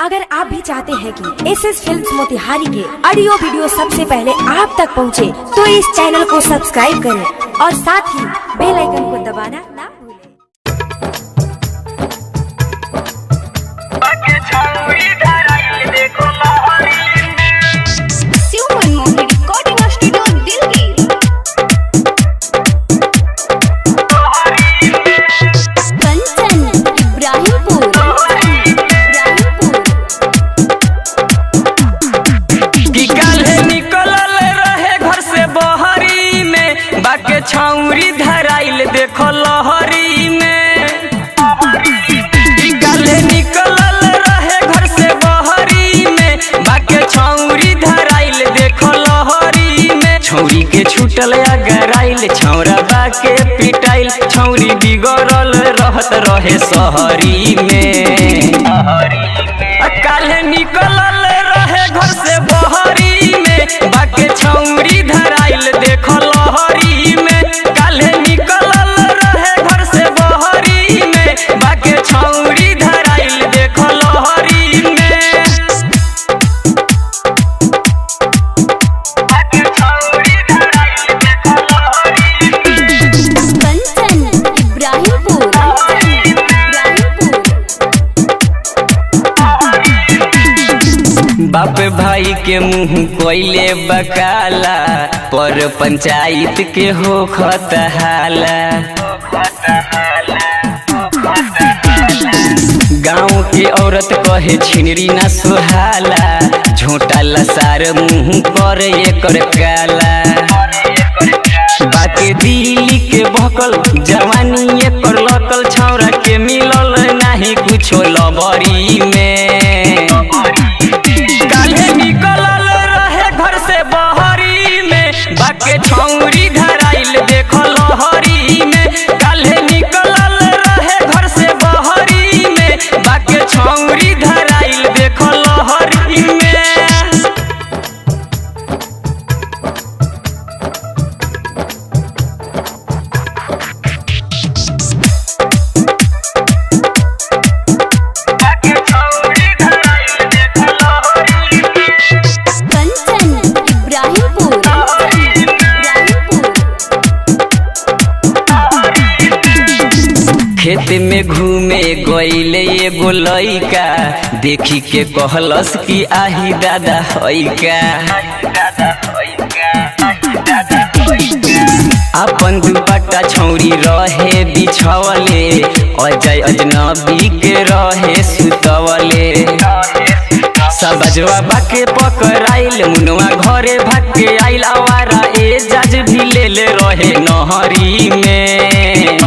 अगर आप भी चाहते हैं कि एसएस फिल्म्स मोतिहारी के ऑडियो वीडियो सबसे पहले आप तक पहुंचे, तो इस चैनल को सब्सक्राइब करें और साथ ही बेल आइकन को दबाना ना भूलें। छौरी धराइल देखो लहरी में निकले निकलल रहे घर से बहरी में, बाके छौरी धराइल देखो लहरी में। छौरी के छूटल अगराइल छौरा बाके पिटाइल, छौरी बिगड़ल रहत रहे सहरी में। काले निकलल रहे घर से बहरी में, बाके छौरी धराइल देखो लहरी में। बाप भाई के मुँह कोइले बकाला, पर पंचायत के हो खतहाला। गाँव के औरत कहे छिनरी ना सुहाला, झोटा लसार मुँह कर एकर काला। बाके दिल्ली के भकल जवानी एकर लकल, छौरा के मिलल नाही कुछो लबरी में। निकलल रहे घर से बहरी में, बाके छौरी धराइल देखो लहरी में। काल्हे निकलल रहे घर से बहरी में, बाके छौरी धराइल देखो लहरी में। खेत में घूमे गईले एगो लइका, देखी के कहलस कि आही दादा हइका। अपन दुपट्टा छौरी रहे बिछवले, अजय अजनबी के रहे सुतवले। सबजवा बाके पकड़ाइल, मुनवा घरे भाग के आइल। आवारा एजाज भी ले रहे नहरी में।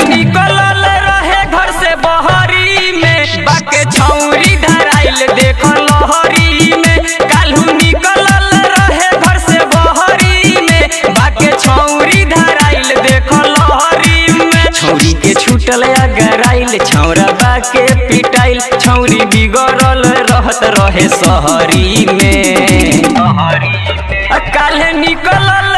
निकलल रहे घर से बहरी में, बाके छौरी धराइल देखो लहरी में। काल्हू निकलल रहे घर से बहरी में, बाके छौरी धराइल देखो लहरी में। छौरी के छूटल अगराइल छौरा बाके पिटाइल, छौरी बिगड़ल रहत रहे सहरी में। काल्हे निकलल